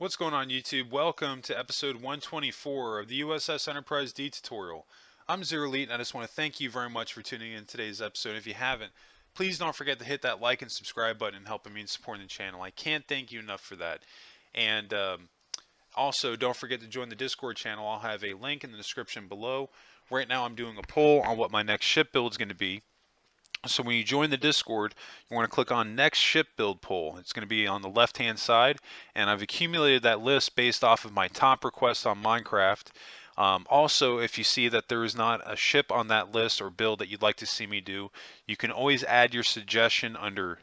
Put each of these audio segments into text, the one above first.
What's going on YouTube? Welcome to episode 124 of the U.S.S. Enterprise D tutorial. I'm Zero Elite and I just want to thank you very much for tuning in today's episode. If you haven't, please don't forget to hit that like and subscribe button and helping me in supporting the channel. I can't thank you enough for that. And also, don't forget to join the Discord channel. I'll have a link in the description below. Right now I'm doing a poll on what my next ship build is going to be. So when you join the Discord, you want to click on Next Ship Build Poll. It's going to be on the left-hand side, and I've accumulated that list based off of my top requests on Minecraft. Also, if you see that there is not a ship on that list or build that you'd like to see me do, you can always add your suggestion under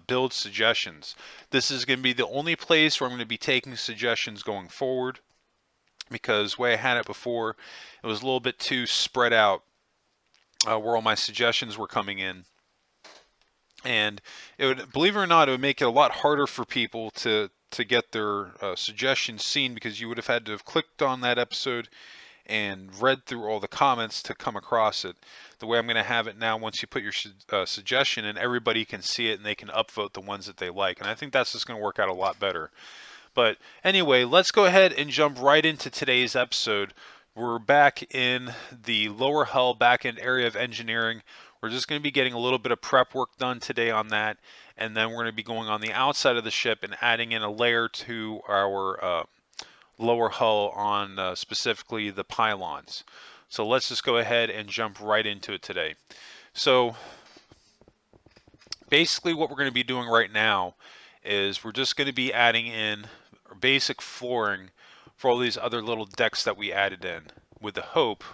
Build Suggestions. This is going to be the only place where I'm going to be taking suggestions going forward, because the way I had it before, it was a little bit too spread out where all my suggestions were coming in. And it would, believe it or not, it would make it a lot harder for people to get their suggestions seen, because you would have had to have clicked on that episode and read through all the comments to come across it. The way I'm going to have it now, once you put your suggestion in, everybody can see it and they can upvote the ones that they like. And I think that's just going to work out a lot better. But anyway, let's go ahead and jump right into today's episode. We're back in the lower hull back-end area of engineering. We're just going to be getting a little bit of prep work done today on that, and then we're going to be going on the outside of the ship and adding in a layer to our lower hull on specifically the pylons. So let's just go ahead and jump right into it today. So basically what we're going to be doing right now is we're just going to be adding in basic flooring for all these other little decks that we added in, with the hope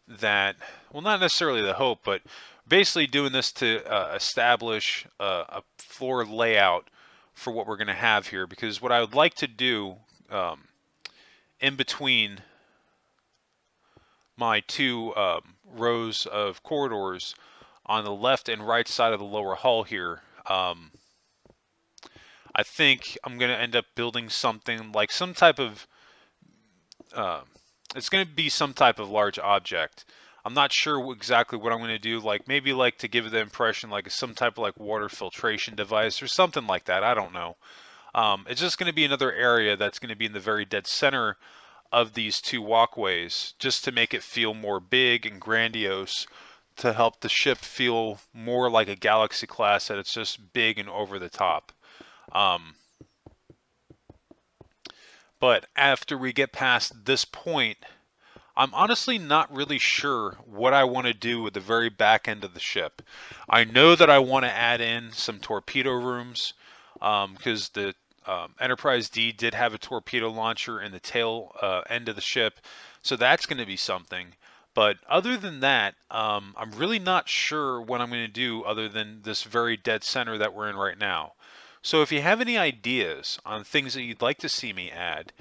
that, well, not necessarily the hope, but basically doing this to establish a floor layout for what we're going to have here. Because what I would like to do in between my two rows of corridors on the left and right side of the lower hull here, I think I'm going to end up building something like some type of, it's going to be some type of large object. I'm not sure exactly what I'm going to do, like maybe like to give the impression like some type of like water filtration device or something like that. I don't know. It's just going to be another area that's going to be in the very dead center of these two walkways, just to make it feel more big and grandiose, to help the ship feel more like a Galaxy class, that it's just big and over the top. But after we get past this point, I'm honestly not really sure what I want to do with the very back end of the ship. I know that I want to add in some torpedo rooms, because the Enterprise D did have a torpedo launcher in the tail end of the ship, so that's going to be something. But other than that, I'm really not sure what I'm going to do other than this very dead center that we're in right now. So if you have any ideas on things that you'd like to see me add,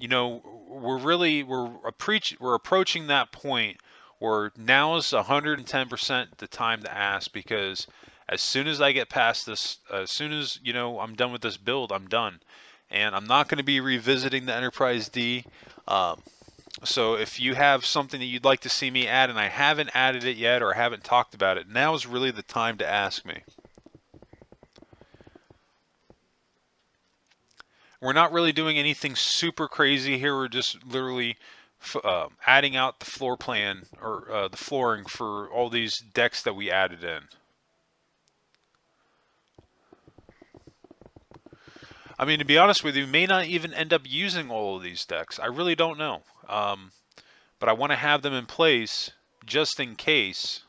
you know, we're approaching that point where now is 110% the time to ask, because as soon as I get past this, as soon as, you know, I'm done with this build, I'm done. And I'm not going to be revisiting the Enterprise D. So if you have something that you'd like to see me add and I haven't added it yet or haven't talked about it, now is really the time to ask me. We're not really doing anything super crazy here. We're just literally adding out the floor plan, or the flooring for all these decks that we added in. I mean, to be honest with you, we may not even end up using all of these decks. I really don't know. But I want to have them in place just in case.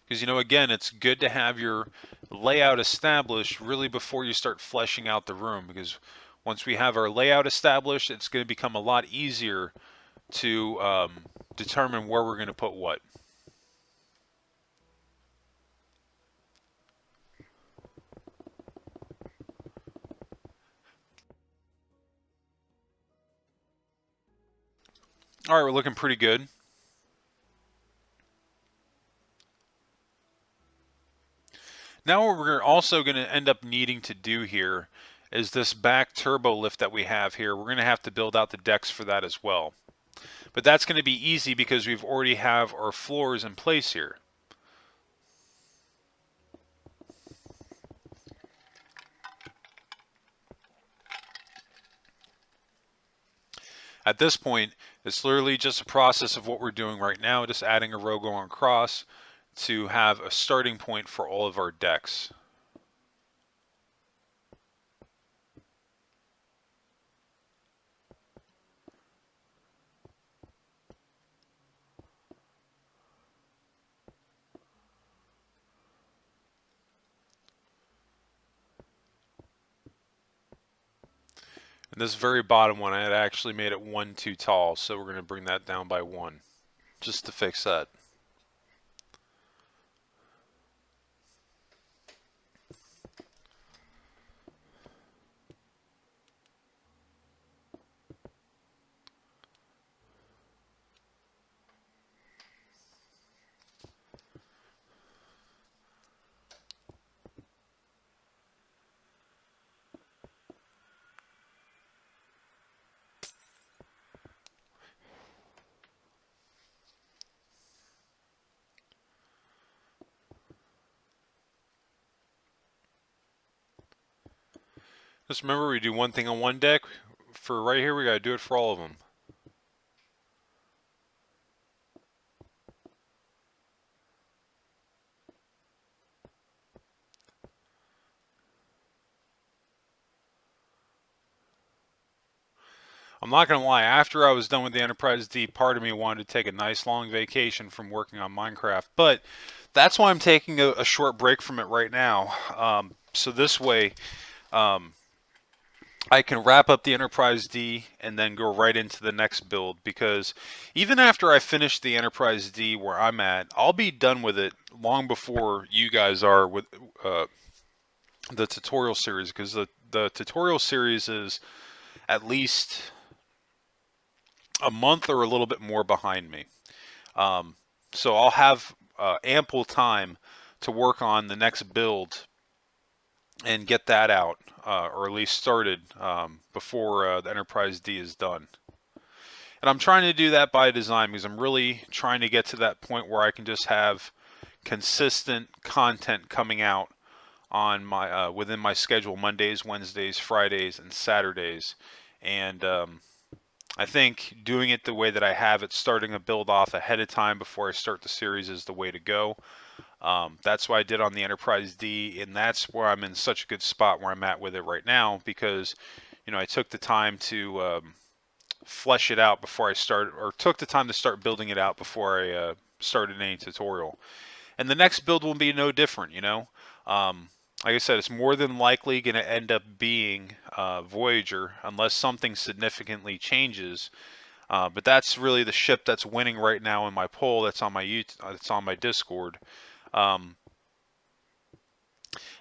Because, you know, again, it's good to have your layout established really before you start fleshing out the room, because once we have our layout established, it's going to become a lot easier to determine where we're going to put what. All right, we're looking pretty good. Now what we're also going to end up needing to do here is this back turbo lift that we have here. We're going to have to build out the decks for that as well. But that's going to be easy because we've already have our floors in place here. At this point, it's literally just a process of what we're doing right now, just adding a row going across to have a starting point for all of our decks. And this very bottom one, I had actually made it one too tall, so we're going to bring that down by one, just to fix that. Just remember, we do one thing on one deck. For right here, we got to do it for all of them. I'm not going to lie, after I was done with the Enterprise D, part of me wanted to take a nice long vacation from working on Minecraft. But that's why I'm taking a short break from it right now. So this way, I can wrap up the Enterprise D and then go right into the next build, because even after I finish the Enterprise D where I'm at, I'll be done with it long before you guys are with the tutorial series, because the tutorial series is at least a month or a little bit more behind me. So I'll have ample time to work on the next build and get that out, or at least started before the Enterprise D is done. And I'm trying to do that by design, because I'm really trying to get to that point where I can just have consistent content coming out on my within my schedule: Mondays, Wednesdays, Fridays, and Saturdays. And I think doing it the way that I have it, starting a build off ahead of time before I start the series, is the way to go. That's what I did on the Enterprise D, and that's where I'm in such a good spot where I'm at with it right now, because I took the time to flesh it out before I started, or took the time to start building it out before I started any tutorial. And the next build will be no different. Like I said, it's more than likely going to end up being Voyager, unless something significantly changes. But that's really the ship that's winning right now in my poll. That's on my that's on my Discord. Um,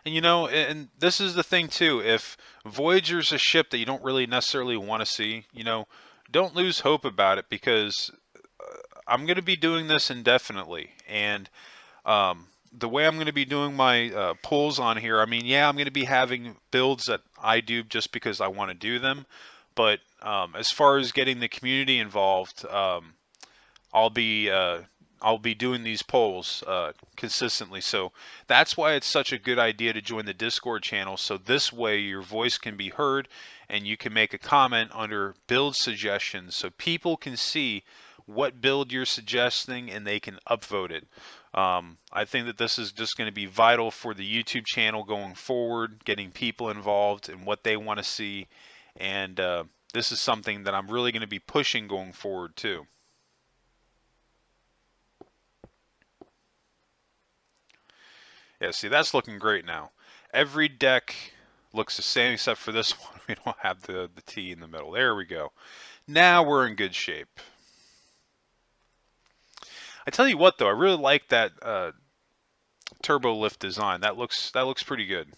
and this is the thing too. If Voyager's a ship that you don't really necessarily want to see, don't lose hope about it, because I'm going to be doing this indefinitely. And the way I'm going to be doing my polls on here, I mean, yeah, I'm going to be having builds that I do just because I want to do them. But as far as getting the community involved, I'll be uh, I'll be doing these polls consistently. So that's why it's such a good idea to join the Discord channel. So this way your voice can be heard, and you can make a comment under build suggestions, so people can see what build you're suggesting and they can upvote it. I think that this is just going to be vital for the YouTube channel going forward, getting people involved in what they want to see, and this is something that I'm really going to be pushing going forward too. Yeah, see, that's looking great now. Every deck looks the same except for this one. We don't have the T in the middle. There we go. Now we're in good shape. I tell you what, though, I really like that turbo lift design. That looks pretty good.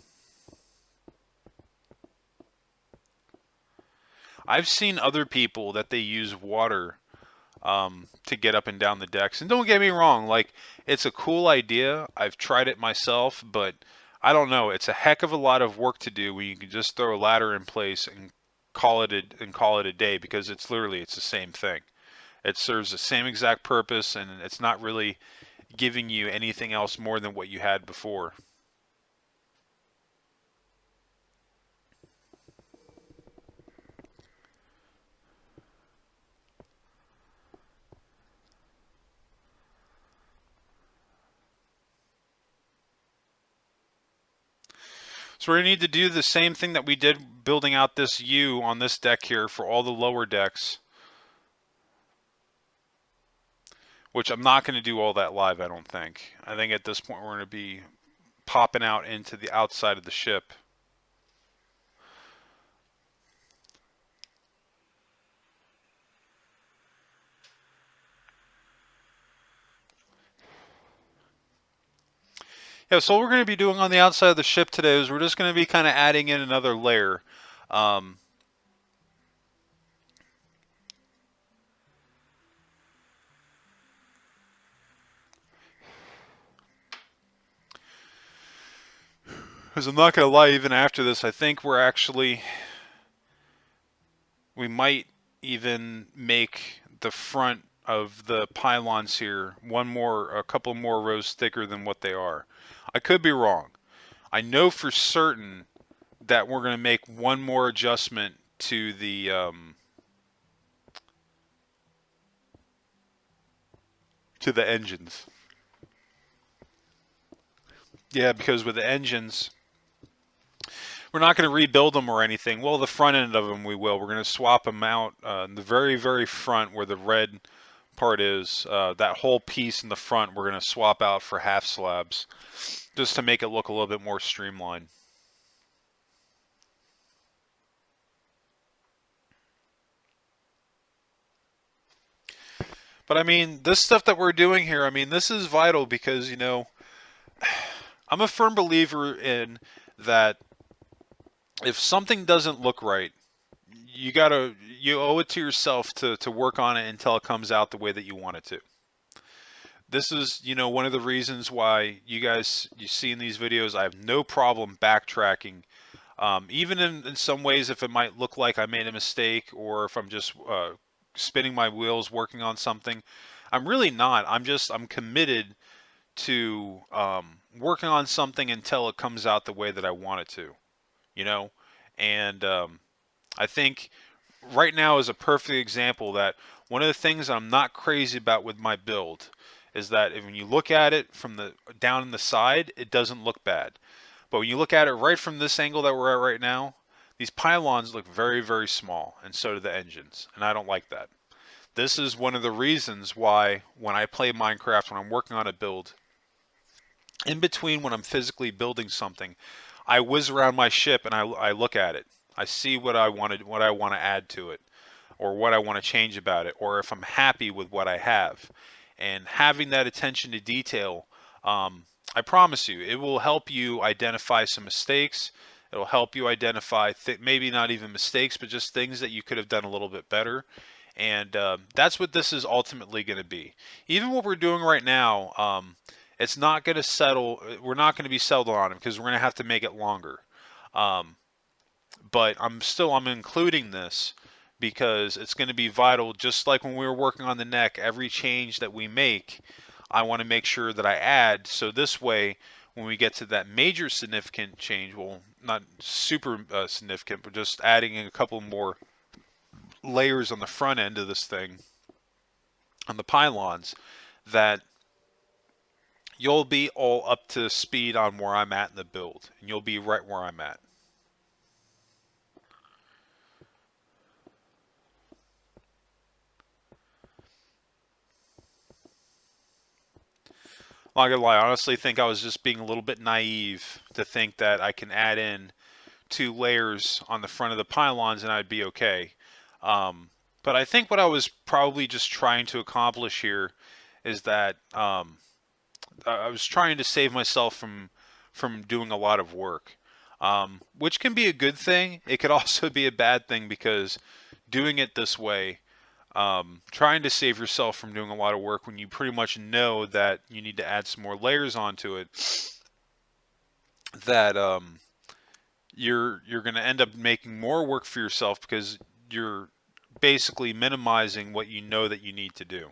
I've seen other people that they use water to get up and down the decks. And don't get me wrong, like, it's a cool idea. I've tried it myself, but I don't know. It's a heck of a lot of work to do when you can just throw a ladder in place and call it a day, because it's the same thing. It serves the same exact purpose, and it's not really giving you anything else more than what you had before. So we're going to need to do the same thing that we did building out this U on this deck here for all the lower decks, which I'm not going to do all that live, I don't think. I think at this point we're going to be popping out into the outside of the ship. Yeah, so what we're going to be doing on the outside of the ship today is we're just going to be kind of adding in another layer. Because I'm not going to lie, even after this, I think we might even make the front of the pylons here a couple more rows thicker than what they are. I could be wrong. I know for certain that we're going to make one more adjustment to the engines. Yeah, because with the engines, we're not going to rebuild them or anything. Well, the front end of them we will. We're going to swap them out in the very, very front where the red part is. That whole piece in the front we're going to swap out for half slabs just to make it look a little bit more streamlined. But I mean, this stuff that we're doing here, I mean, this is vital because, you know, I'm a firm believer in that if something doesn't look right, you owe it to yourself to work on it until it comes out the way that you want it to. This is, you know, one of the reasons why you see in these videos, I have no problem backtracking. Even in some ways, if it might look like I made a mistake or if I'm just spinning my wheels working on something, I'm really not. I'm committed to working on something until it comes out the way that I want it to, you know? And I think right now is a perfect example that one of the things I'm not crazy about with my build is that when you look at it from the down in the side, it doesn't look bad. But when you look at it right from this angle that we're at right now, these pylons look very, very small, and so do the engines, and I don't like that. This is one of the reasons why when I play Minecraft, when I'm working on a build, in between when I'm physically building something, I whiz around my ship and I look at it. I see what I want to add to it, or what I want to change about it, or if I'm happy with what I have. And having that attention to detail, I promise you, it will help you identify some mistakes. It'll help you identify maybe not even mistakes, but just things that you could have done a little bit better. And that's what this is ultimately going to be. Even what we're doing right now, it's not going to settle. We're not going to be settled on it because we're going to have to make it longer. Um, but I'm including this because it's going to be vital. Just like when we were working on the neck, every change that we make, I want to make sure that I add. So this way, when we get to that major significant change, well, not super significant, but just adding in a couple more layers on the front end of this thing, on the pylons, that you'll be all up to speed on where I'm at in the build, and you'll be right where I'm at. I'm not gonna lie, I honestly think I was just being a little bit naive to think that I can add in 2 layers on the front of the pylons and I'd be okay. But I think what I was probably just trying to accomplish here is that I was trying to save myself from doing a lot of work, which can be a good thing. It could also be a bad thing because doing it this way, trying to save yourself from doing a lot of work when you pretty much know that you need to add some more layers onto it, that you're going to end up making more work for yourself because you're basically minimizing what you know that you need to do.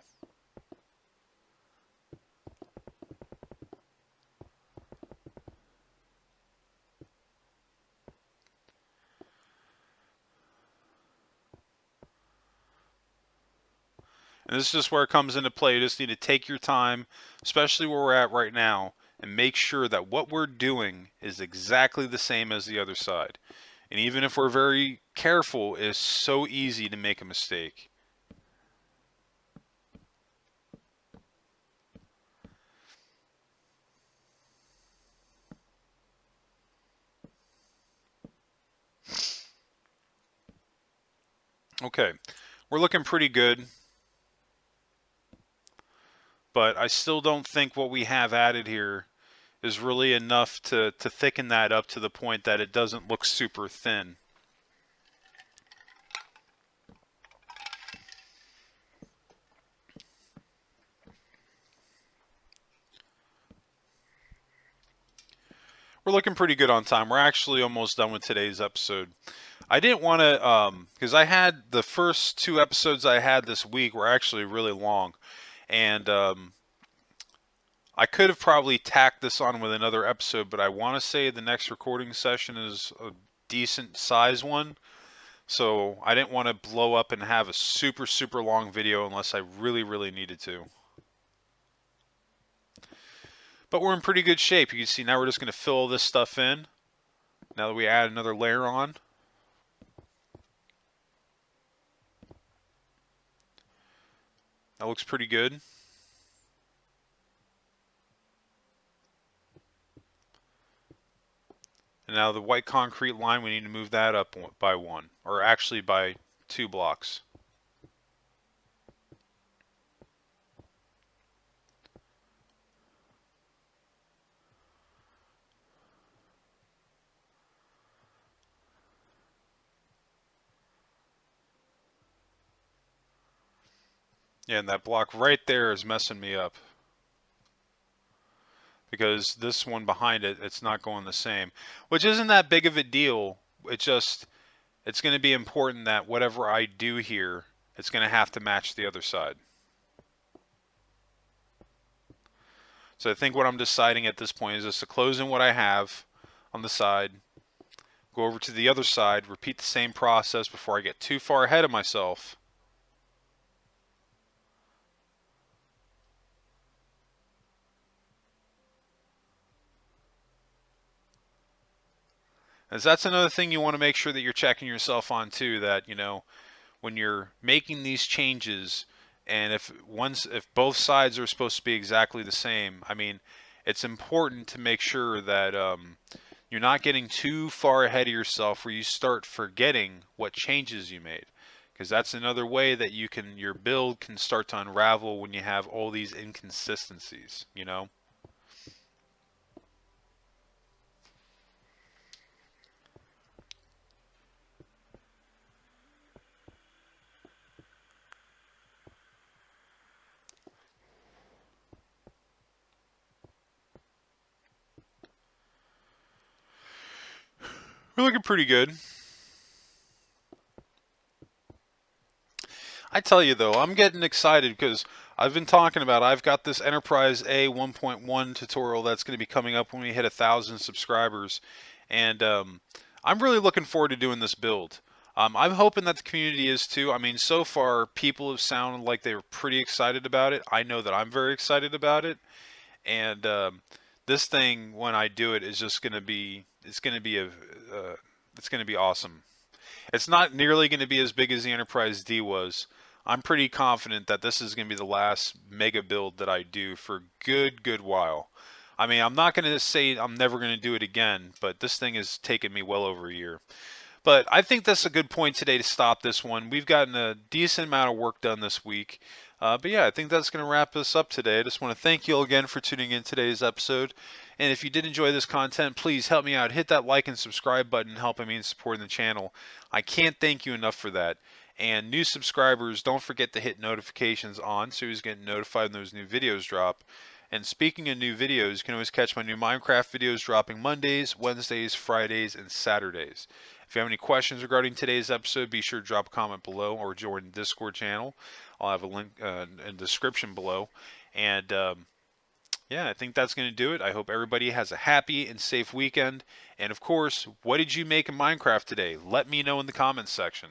And this is just where it comes into play. You just need to take your time, especially where we're at right now, and make sure that what we're doing is exactly the same as the other side. And even if we're very careful, it's so easy to make a mistake. Okay, we're looking pretty good, but I still don't think what we have added here is really enough to thicken that up to the point that it doesn't look super thin. We're looking pretty good on time. We're actually almost done with today's episode. I didn't want to, because I had the first two episodes I had this week were actually really long, and I could have probably tacked this on with another episode, but I want to say the next recording session is a decent size one, so I didn't want to blow up and have a super, super long video unless I really, really needed to. But we're in pretty good shape. You can see now we're just going to fill all this stuff in. Now that we add another layer on. That looks pretty good. And now the white concrete line, we need to move that up by one, or actually by 2 blocks. Yeah, and that block right there is messing me up. Because this one behind it, it's not going the same. Which isn't that big of a deal. It's going to be important that whatever I do here, it's going to have to match the other side. So I think what I'm deciding at this point is just to close in what I have on the side, go over to the other side, repeat the same process before I get too far ahead of myself. As that's another thing you want to make sure that you're checking yourself on too, that, you know, when you're making these changes, and if both sides are supposed to be exactly the same, I mean, it's important to make sure that you're not getting too far ahead of yourself where you start forgetting what changes you made, because that's another way that your build can start to unravel when you have all these inconsistencies, you know. We're looking pretty good. I tell you though, I'm getting excited because I've got this Enterprise A 1.1 tutorial that's going to be coming up when we hit 1,000 subscribers, and I'm really looking forward to doing this build. I'm hoping that the community is too. I mean, so far people have sounded like they were pretty excited about it. I know that I'm very excited about it, and this thing, when I do it, is just going to be it's going to be awesome. It's not nearly going to be as big as the Enterprise D was. I'm pretty confident that this is going to be the last mega build that I do for a good while. I mean, I'm not going to say I'm never going to do it again, but this thing has taken me well over a year. But I think that's a good point today to stop this one. We've gotten a decent amount of work done this week. But yeah, I think that's going to wrap us up today. I just want to thank you all again for tuning in today's episode. And if you did enjoy this content, please help me out. Hit that like and subscribe button, helping me in supporting the channel. I can't thank you enough for that. And new subscribers, don't forget to hit notifications on so you get notified when those new videos drop. And speaking of new videos, you can always catch my new Minecraft videos dropping Mondays, Wednesdays, Fridays, and Saturdays. If you have any questions regarding today's episode, be sure to drop a comment below or join the Discord channel. I'll have a link in the description below. And yeah, I think that's going to do it. I hope everybody has a happy and safe weekend. And of course, what did you make in Minecraft today? Let me know in the comments section.